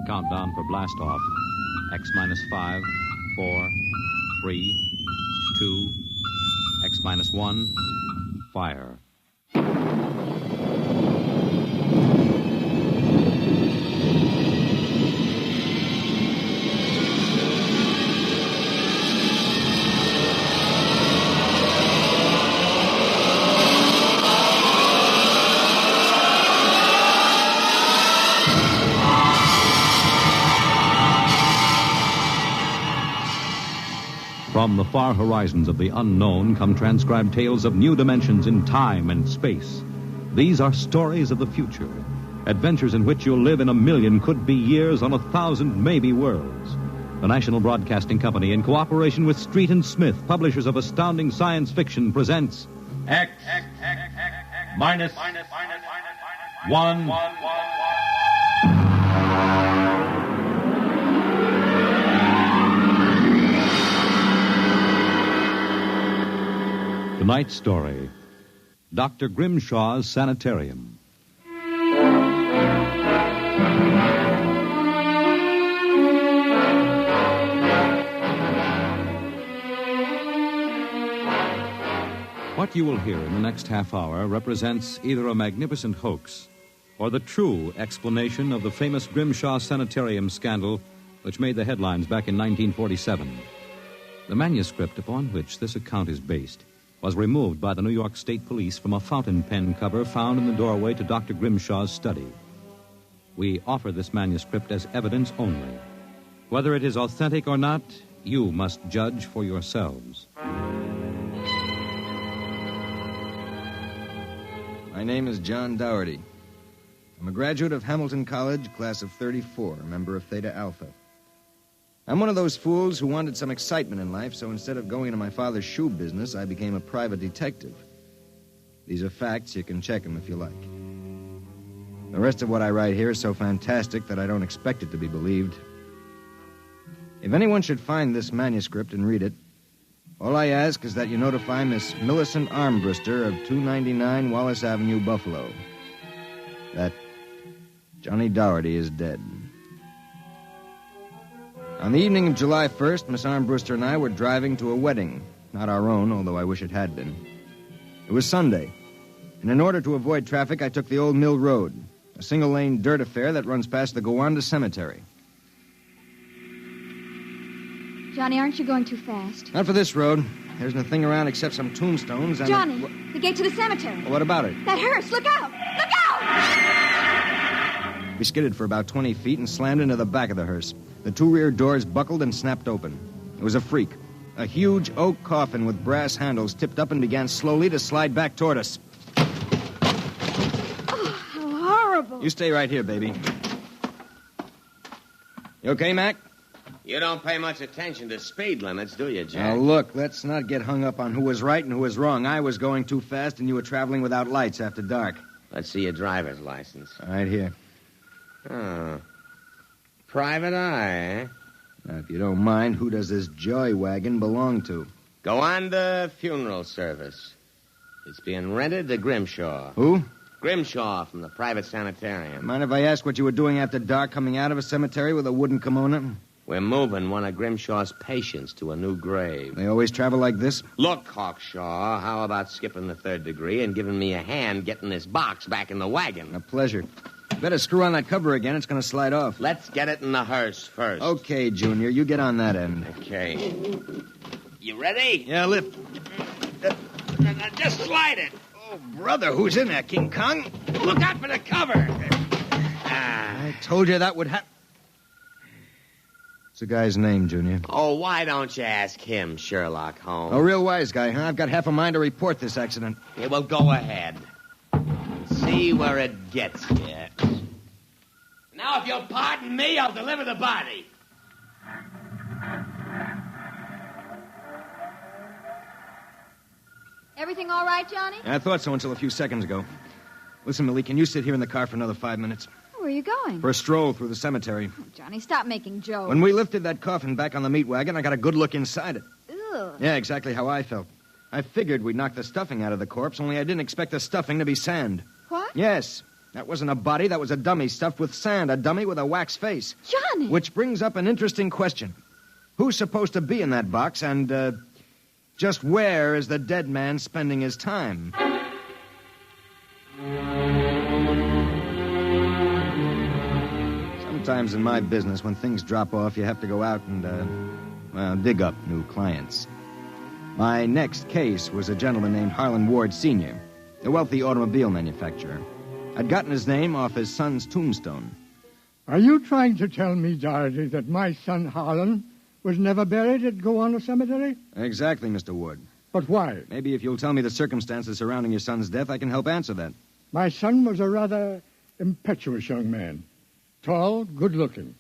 Countdown for blast off. X minus 5, 4, 3, 2, X minus 1, fire. From the far horizons of the unknown come transcribed tales of new dimensions in time and space. These are stories of the future, adventures in which you'll live in 1,000,000 could-be years on 1,000 maybe worlds. The National Broadcasting Company, in cooperation with Street and Smith, publishers of astounding science fiction, presents X minus 1. Tonight's story, Dr. Grimshaw's Sanitarium. What you will hear in the next half hour represents either a magnificent hoax or the true explanation of the famous Grimshaw Sanitarium scandal which made the headlines back in 1947. The manuscript upon which this account is based was removed by the New York State Police from a fountain pen cover found in the doorway to Dr. Grimshaw's study. We offer this manuscript as evidence only. Whether it is authentic or not, you must judge for yourselves. My name is John Dougherty. I'm a graduate of Hamilton College, class of 34, a member of Theta Alpha. I'm one of those fools who wanted some excitement in life, so instead of going into my father's shoe business, I became a private detective. These are facts. You can check them if you like. The rest of what I write here is so fantastic that I don't expect it to be believed. If anyone should find this manuscript and read it, all I ask is that you notify Miss Millicent Armbruster of 299 Wallace Avenue, Buffalo, that Johnny Dougherty is dead. On the evening of July 1st, Miss Armbruster and I were driving to a wedding. Not our own, although I wish it had been. It was Sunday, and in order to avoid traffic, I took the Old Mill Road, a single-lane dirt affair that runs past the Gowanda Cemetery. Johnny, aren't you going too fast? Not for this road. There's nothing around except some tombstones and... Johnny, the gate to the cemetery. Well, what about it? That hearse, look out! Look out! We skidded for about 20 feet and slammed into the back of the hearse. The two rear doors buckled and snapped open. It was a freak. A huge oak coffin with brass handles tipped up and began slowly to slide back toward us. Oh, how horrible. You stay right here, baby. You okay, Mac? You don't pay much attention to speed limits, do you, Jack? Now, look, let's not get hung up on who was right and who was wrong. I was going too fast, and you were traveling without lights after dark. Let's see your driver's license. Right here. Oh. Private eye, eh? Now, if you don't mind, who does this joy wagon belong to? Gowanda Funeral Service. It's being rented to Grimshaw. Who? Grimshaw from the private sanitarium. Mind if I ask what you were doing after dark coming out of a cemetery with a wooden kimono? We're moving one of Grimshaw's patients to a new grave. They always travel like this? Look, Hawkshaw, how about skipping the third degree and giving me a hand getting this box back in the wagon? A pleasure. Better screw on that cover again. It's going to slide off. Let's get it in the hearse first. Okay, Junior. You get on that end. Okay. You ready? Yeah, lift. Just slide it. Oh, brother, who's in there, King Kong? Look out for the cover. I told you that would happen. What's the guy's name, Junior? Oh, why don't you ask him, Sherlock Holmes? A real wise guy, huh? I've got half a mind to report this accident. Yeah, well, go ahead. See where it gets you. Now, if you'll pardon me, I'll deliver the body. Everything all right, Johnny? I thought so until a few seconds ago. Listen, Millie, can you sit here in the car for another 5 minutes? Where are you going? For a stroll through the cemetery. Oh, Johnny, stop making jokes. When we lifted that coffin back on the meat wagon, I got a good look inside it. Ugh. Yeah, exactly how I felt. I figured we'd knock the stuffing out of the corpse, only I didn't expect the stuffing to be sand. What? Yes. That wasn't a body, that was a dummy stuffed with sand, a dummy with a wax face. Johnny! Which brings up an interesting question. Who's supposed to be in that box, and, just where is the dead man spending his time? Sometimes in my business, when things drop off, you have to go out and, dig up new clients. My next case was a gentleman named Harlan Ward Sr., a wealthy automobile manufacturer. I'd gotten his name off his son's tombstone. Are you trying to tell me, Doherty, that my son Harlan was never buried at Gowanna Cemetery? Exactly, Mr. Ward. But why? Maybe if you'll tell me the circumstances surrounding your son's death, I can help answer that. My son was a rather impetuous young man. Tall, good-looking.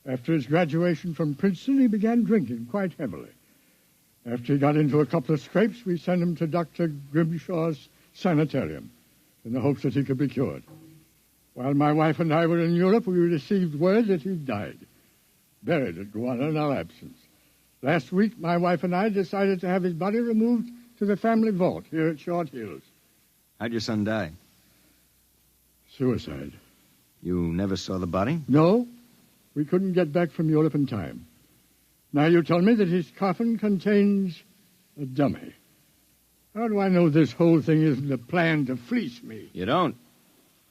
After his graduation from Princeton, he began drinking quite heavily. After he got into a couple of scrapes, we sent him to Dr. Grimshaw's Sanitarium in the hopes that he could be cured. While my wife and I were in Europe, we received word that he died, buried at Gowanna in our absence. Last week, my wife and I decided to have his body removed to the family vault here at Short Hills. How'd your son die? Suicide. You never saw the body? No, we couldn't get back from Europe in time. Now you tell me that his coffin contains a dummy. How do I know this whole thing isn't a plan to fleece me? You don't.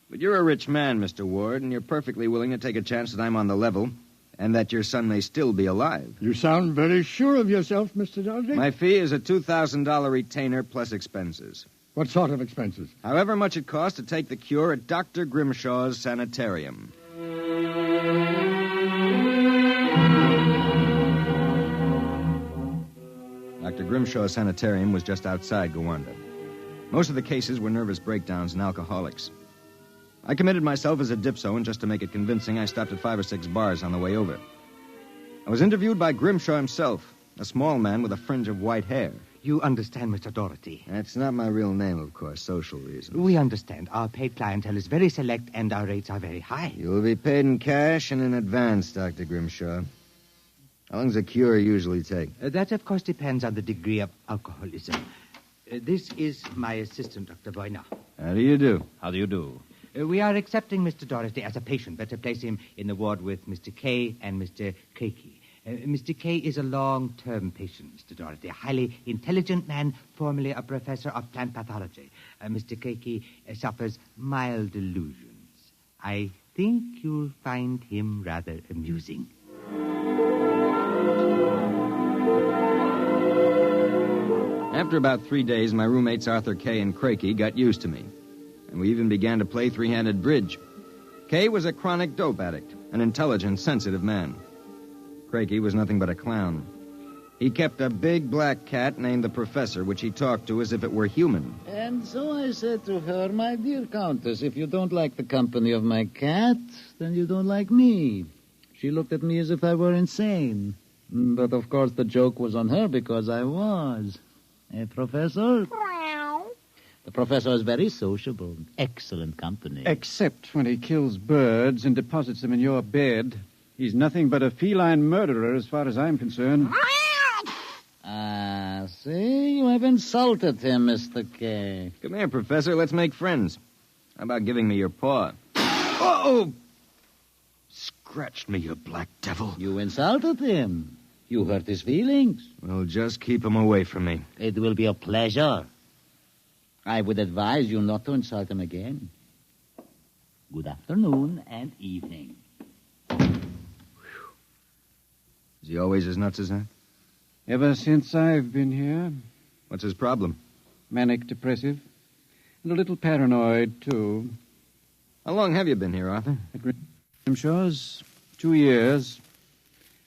But you're a rich man, Mr. Ward, and you're perfectly willing to take a chance that I'm on the level and that your son may still be alive. You sound very sure of yourself, Mr. Doherty. My fee is a $2,000 retainer plus expenses. What sort of expenses? However much it costs to take the cure at Dr. Grimshaw's Sanitarium. Dr. Grimshaw's Sanitarium was just outside Gowanna. Most of the cases were nervous breakdowns and alcoholics. I committed myself as a dipso, and just to make it convincing, I stopped at 5 or 6 bars on the way over. I was interviewed by Grimshaw himself, a small man with a fringe of white hair. You understand, Mr. Doherty. That's not my real name, of course, social reasons. We understand. Our paid clientele is very select, and our rates are very high. You'll be paid in cash and in advance, Dr. Grimshaw. How long does a cure usually take? That, of course, depends on the degree of alcoholism. This is my assistant, Dr. Boyner. How do you do? How do you do? We are accepting Mr. Doherty as a patient. Better place him in the ward with Mr. K and Mr. Keiki. Mr. K is a long-term patient, Mr. Doherty, a highly intelligent man, formerly a professor of plant pathology. Mr. Keiki suffers mild delusions. I think you'll find him rather amusing. After about 3 days, my roommates Arthur Kay and Crakey got used to me. And we even began to play three-handed bridge. Kay was a chronic dope addict, an intelligent, sensitive man. Crakey was nothing but a clown. He kept a big black cat named the Professor, which he talked to as if it were human. And so I said to her, my dear Countess, if you don't like the company of my cat, then you don't like me. She looked at me as if I were insane. But, of course, the joke was on her because I was. Professor? The professor is very sociable. Excellent company. Except when he kills birds and deposits them in your bed. He's nothing but a feline murderer as far as I'm concerned. Ah, see? You have insulted him, Mr. K. Come here, Professor. Let's make friends. How about giving me your paw? Oh! Scratched me, you black devil. You insulted him. You hurt his feelings. Well, just keep him away from me. It will be a pleasure. I would advise you not to insult him again. Good afternoon and evening. Is he always as nuts as that? Ever since I've been here. What's his problem? Manic depressive. And a little paranoid, too. How long have you been here, Arthur? At Grimshaw's 2 years.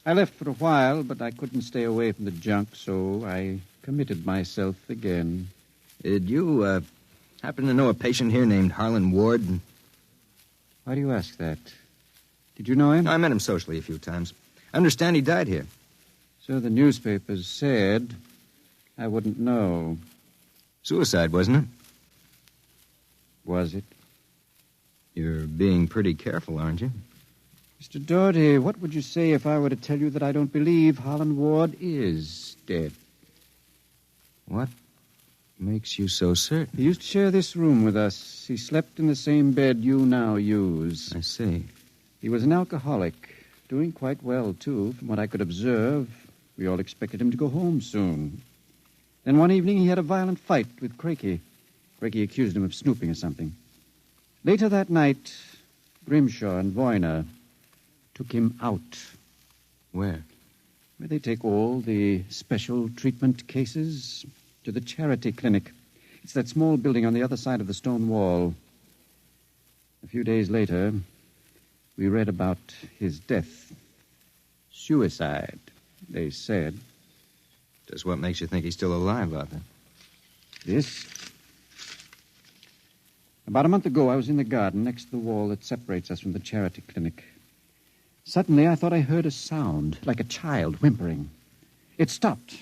I left for a while, but I couldn't stay away from the junk, so I committed myself again. Did you, happen to know a patient here named Harlan Ward? Why do you ask that? Did you know him? I met him socially a few times. I understand he died here. So the newspapers said. I wouldn't know. Suicide, wasn't it? Was it? You're being pretty careful, aren't you? Mr. Doherty, what would you say if I were to tell you that I don't believe Harlan Ward is dead? What? Makes you so certain? He used to share this room with us. He slept in the same bed you now use. I see. He was an alcoholic, doing quite well, too. From what I could observe, we all expected him to go home soon. Then one evening he had a violent fight with Crakey. Crakey accused him of snooping or something. Later that night, Grimshaw and Voyner took him out. Where? Where they take all the special treatment cases to the charity clinic. It's that small building on the other side of the stone wall. A few days later, we read about his death. Suicide, they said. Just what makes you think he's still alive, Arthur? This? About a month ago, I was in the garden next to the wall that separates us from the charity clinic. Suddenly, I thought I heard a sound, like a child whimpering. It stopped.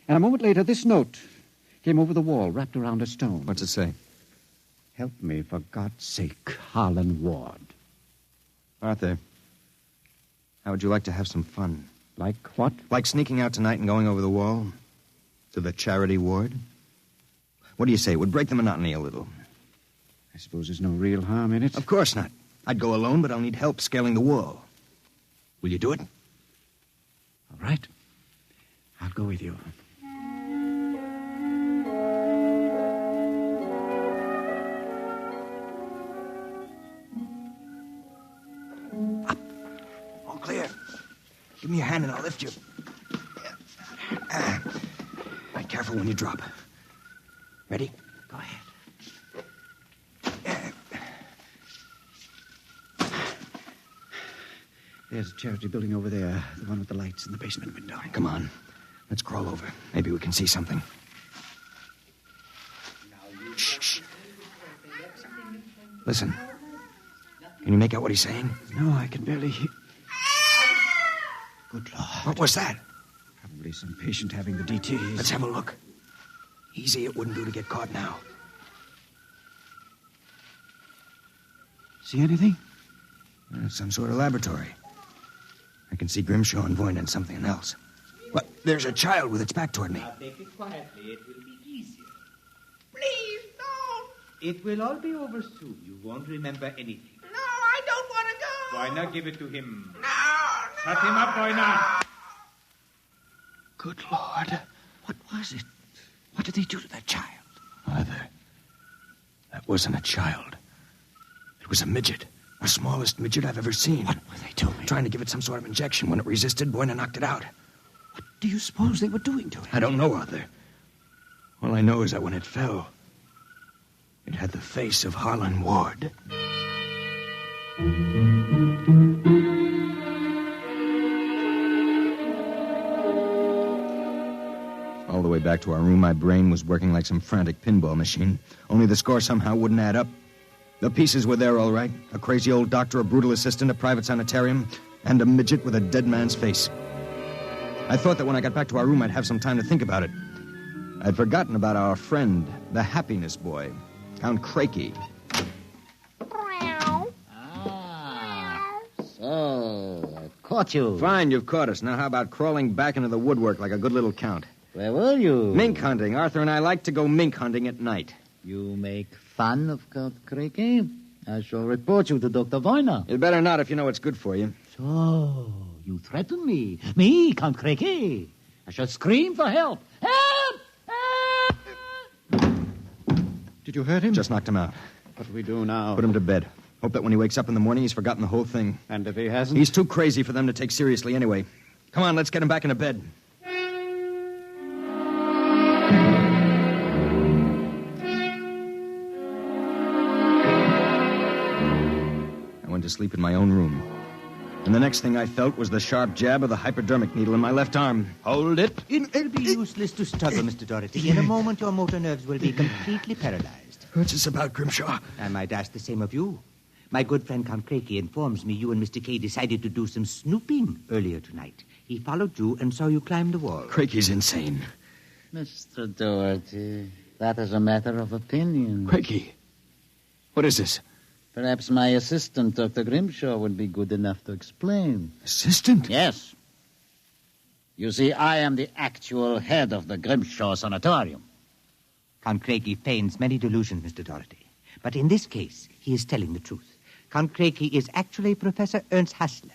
And a moment later, this note came over the wall, wrapped around a stone. What's it say? Help me, for God's sake, Harlan Ward. Arthur, how would you like to have some fun? Like what? Like sneaking out tonight and going over the wall to the charity ward? What do you say? It would break the monotony a little. I suppose there's no real harm in it. Of course not. I'd go alone, but I'll need help scaling the wall. Will you do it? All right. I'll go with you. Up. All clear. Give me your hand and I'll lift you. Be careful when you drop. Ready? Go ahead. There's a charity building over there, the one with the lights in the basement window. Come on. Let's crawl over. Maybe we can see something. Shh. Listen. Can you make out what he's saying? No, I can barely hear. Good Lord. What was that? Probably some patient having the DTs. Let's have a look. Easy, it wouldn't do to get caught now. See anything? Some sort of laboratory. I can see Grimshaw and Voyne and something else. What? There's a child with its back toward me. Now take it quietly. It will be easier. Please, don't. It will all be over soon. You won't remember anything. No, I don't want to go. Why not give it to him? No. Shut him up, boy, now. Good Lord. What was it? What did they do to that child? Arthur, that wasn't a child. It was a midget. The smallest midget I've ever seen. What were they doing? Trying to give it some sort of injection. When it resisted, Voyne knocked it out. What do you suppose they were doing to it? I don't know, Arthur. All I know is that when it fell, it had the face of Harlan Ward. All the way back to our room, my brain was working like some frantic pinball machine. Only the score somehow wouldn't add up. The pieces were there, all right. A crazy old doctor, a brutal assistant, a private sanitarium, and a midget with a dead man's face. I thought that when I got back to our room, I'd have some time to think about it. I'd forgotten about our friend, the happiness boy, Count Crakey. So, I've caught you. Fine, you've caught us. Now how about crawling back into the woodwork like a good little count? Where were you? Mink hunting. Arthur and I like to go mink hunting at night. You make fun of Count Crakey? I shall report you to Dr. Voyner. You'd better not if you know it's good for you. So, you threaten me? Me, Count Crakey? I shall scream for help. Help! Help! Did you hurt him? Just knocked him out. What do we do now? Put him to bed. Hope that when he wakes up in the morning, he's forgotten the whole thing. And if he hasn't? He's too crazy for them to take seriously anyway. Come on, let's get him back into bed. I went to sleep in my own room. And the next thing I felt was the sharp jab of the hypodermic needle in my left arm. Hold it. It'll be useless to struggle, Mr. Doherty. In a moment, your motor nerves will be completely paralyzed. What's this about, Grimshaw? I might ask the same of you. My good friend Count Crakey informs me you and Mr. Kay decided to do some snooping earlier tonight. He followed you and saw you climb the wall. Crakey's insane. Mr. Doherty, that is a matter of opinion. Crakey, what is this? Perhaps my assistant, Dr. Grimshaw, would be good enough to explain. Assistant? Yes. You see, I am the actual head of the Grimshaw Sanitarium. Count Craigie feigns many delusions, Mr. Doherty. But in this case, he is telling the truth. Count Craigie is actually Professor Ernst Hassler.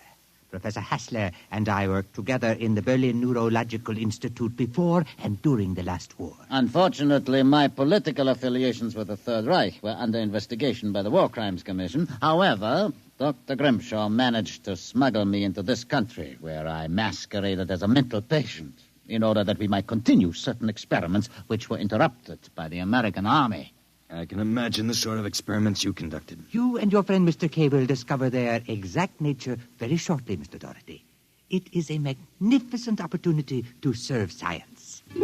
Professor Hassler and I worked together in the Berlin Neurological Institute before and during the last war. Unfortunately, my political affiliations with the Third Reich were under investigation by the War Crimes Commission. However, Dr. Grimshaw managed to smuggle me into this country, where I masqueraded as a mental patient in order that we might continue certain experiments which were interrupted by the American army. I can imagine the sort of experiments you conducted. You and your friend Mr. Kay will discover their exact nature very shortly, Mr. Doherty. It is a magnificent opportunity to serve science. I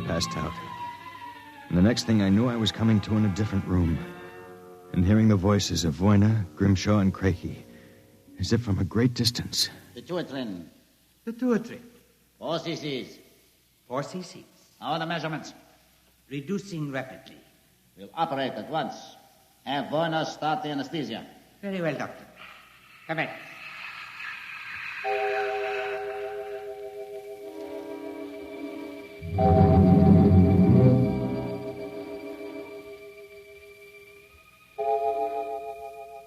passed out. And the next thing I knew, I was coming to in a different room and hearing the voices of Voyna, Grimshaw, and Craigie, as if from a great distance. Pituitrin. Pituitary. 4 cc's. 4 cc's. How are the measurements? Reducing rapidly. We'll operate at once. Have Voyna start the anesthesia. Very well, Doctor. Come in.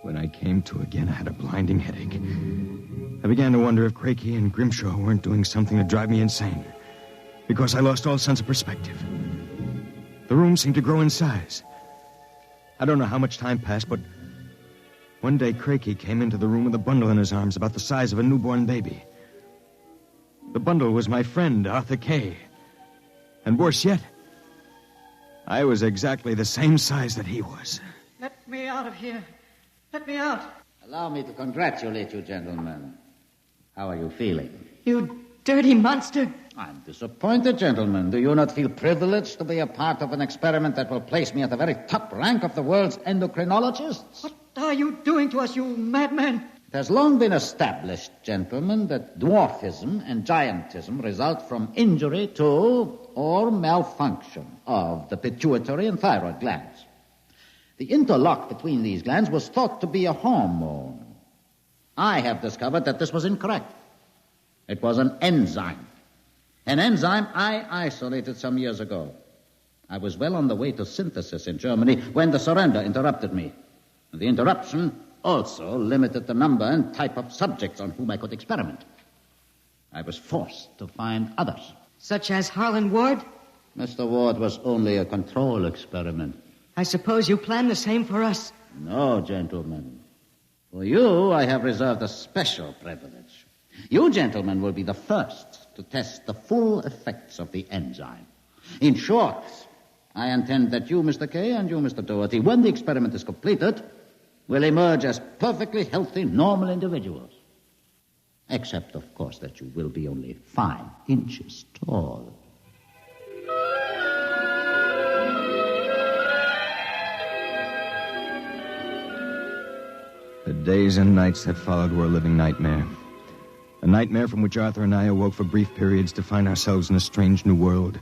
When I came to again, I had a blinding headache. I began to wonder if Craigie and Grimshaw weren't doing something to drive me insane, because I lost all sense of perspective. The room seemed to grow in size. I don't know how much time passed, but one day Craigie came into the room with a bundle in his arms about the size of a newborn baby. The bundle was my friend, Arthur Kay. And worse yet, I was exactly the same size that he was. Let me out of here. Let me out. Allow me to congratulate you, gentlemen. How are you feeling? You dirty monster. I'm disappointed, gentlemen. Do you not feel privileged to be a part of an experiment that will place me at the very top rank of the world's endocrinologists? What are you doing to us, you madman? It has long been established, gentlemen, that dwarfism and giantism result from injury to or malfunction of the pituitary and thyroid glands. The interlock between these glands was thought to be a hormone. I have discovered that this was incorrect. It was an enzyme. An enzyme I isolated some years ago. I was well on the way to synthesis in Germany when the surrender interrupted me. The interruption also limited the number and type of subjects on whom I could experiment. I was forced to find others. Such as Harlan Ward? Mr. Ward was only a control experiment. I suppose you plan the same for us. No, gentlemen. For you, I have reserved a special privilege. You, gentlemen, will be the first to test the full effects of the enzyme. In short, I intend that you, Mr. Kay, and you, Mr. Doherty, when the experiment is completed, will emerge as perfectly healthy, normal individuals. Except, of course, that you will be only 5 inches tall. The days and nights that followed were a living nightmare. A nightmare from which Arthur and I awoke for brief periods to find ourselves in a strange new world.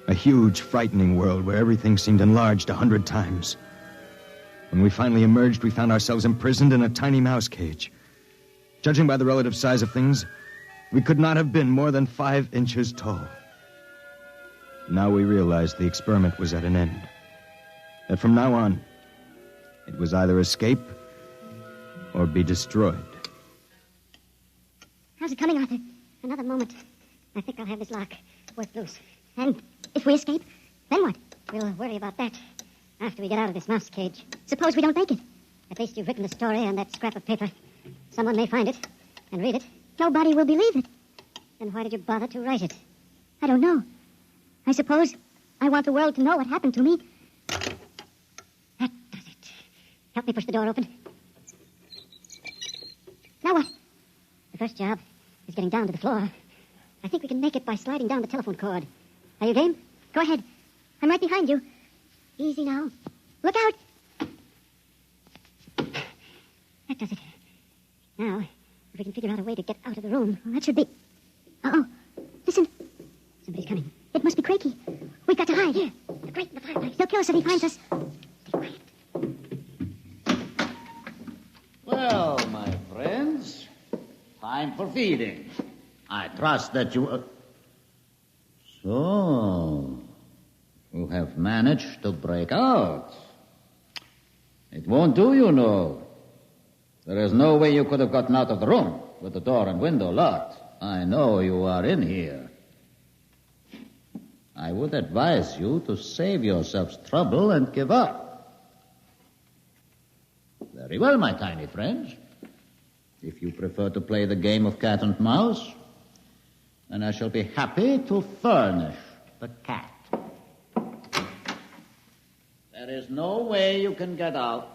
A huge, frightening world where everything seemed enlarged 100 times. When we finally emerged, we found ourselves imprisoned in a tiny mouse cage. Judging by the relative size of things, we could not have been more than 5 inches tall. Now we realized the experiment was at an end. That from now on, it was either escape or be destroyed. How's it coming, Arthur? Another moment. I think I'll have this lock worked loose. And if we escape, then what? We'll worry about that after we get out of this mouse cage. Suppose we don't make it. At least you've written the story on that scrap of paper. Someone may find it and read it. Nobody will believe it. Then why did you bother to write it? I don't know. I suppose I want the world to know what happened to me. That does it. Help me push the door open. Now what? The first job is getting down to the floor. I think we can make it by sliding down the telephone cord. Are you game? Go ahead. I'm right behind you. Easy now. Look out! That does it. Now, if we can figure out a way to get out of the room, well, that should be... Uh-oh. Listen. Somebody's coming. It must be Craigie. We've got to hide. Here. The grate in the fireplace. He'll kill us if he finds us. Stay quiet. Well, my friends, Time for feeding. I trust that you... So, you have managed to break out. It won't do, you know. There is no way you could have gotten out of the room with the door and window locked. I know you are in here. I would advise you to save yourselves trouble and give up. Very well, my tiny friends. If you prefer to play the game of cat and mouse, then I shall be happy to furnish the cat. There is no way you can get out.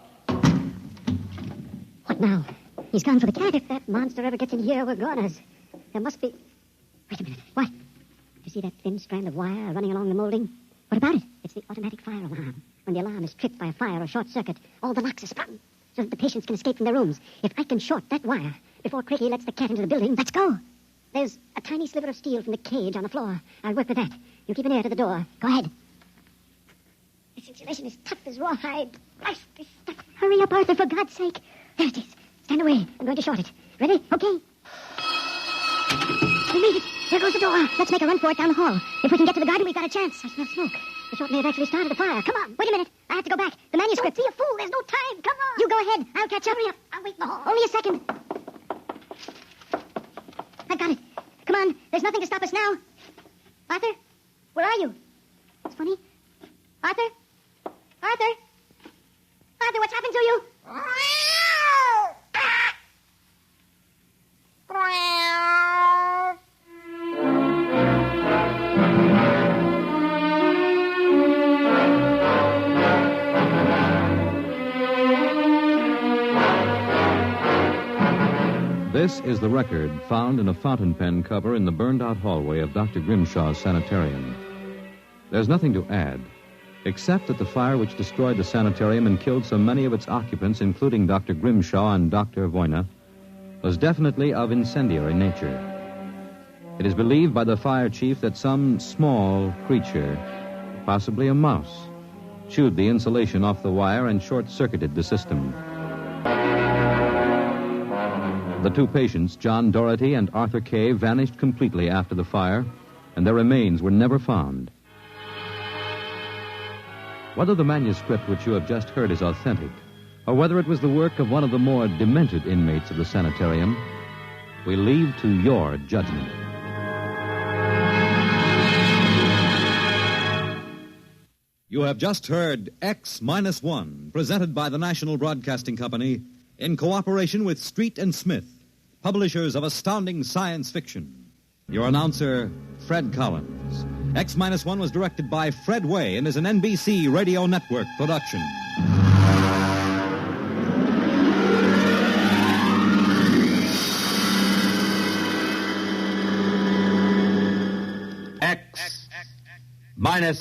What now? He's gone for the cat. If that monster ever gets in here, we're goners. There must be... Wait a minute. What? You see that thin strand of wire running along the molding? What about it? It's the automatic fire alarm. When the alarm is tripped by a fire or short circuit, all the locks are sprung so that the patients can escape from their rooms. If I can short that wire before Craigie lets the cat into the building, let's go. There's a tiny sliver of steel from the cage on the floor. I'll work with that. You keep an ear to the door. Go ahead. This insulation is tough as rawhide. Christ, this stuff. Hurry up, Arthur, for God's sake. There it is. Stand away. I'm going to short it. Ready? Okay. We made it. There goes the door. Let's make a run for it down the hall. If we can get to the garden, we've got a chance. I smell smoke. The short may have actually started a fire. Come on. Wait a minute. I have to go back. The manuscript. Don't be a fool. There's no time. Come on. You go ahead. I'll catch up. Hurry up. I'll wait in the hall. Only a second. I've got it. Come on. There's nothing to stop us now. Arthur? Where are you? It's funny. Arthur? Arthur? Arthur, what's happened to you? This is the record found in a fountain pen cover in the burned-out hallway of Dr. Grimshaw's sanitarium. There's nothing to add, except that the fire which destroyed the sanitarium and killed so many of its occupants, including Dr. Grimshaw and Dr. Voyna, was definitely of incendiary nature. It is believed by the fire chief that some small creature, possibly a mouse, chewed the insulation off the wire and short-circuited the system. The two patients, John Doherty and Arthur Kay, vanished completely after the fire, and their remains were never found. Whether the manuscript which you have just heard is authentic, or whether it was the work of one of the more demented inmates of the sanitarium, we leave to your judgment. You have just heard X-1, presented by the National Broadcasting Company in cooperation with Street and Smith, publishers of astounding science fiction. Your announcer, Fred Collins. X-1 was directed by Fred Way and is an NBC Radio Network production. X-1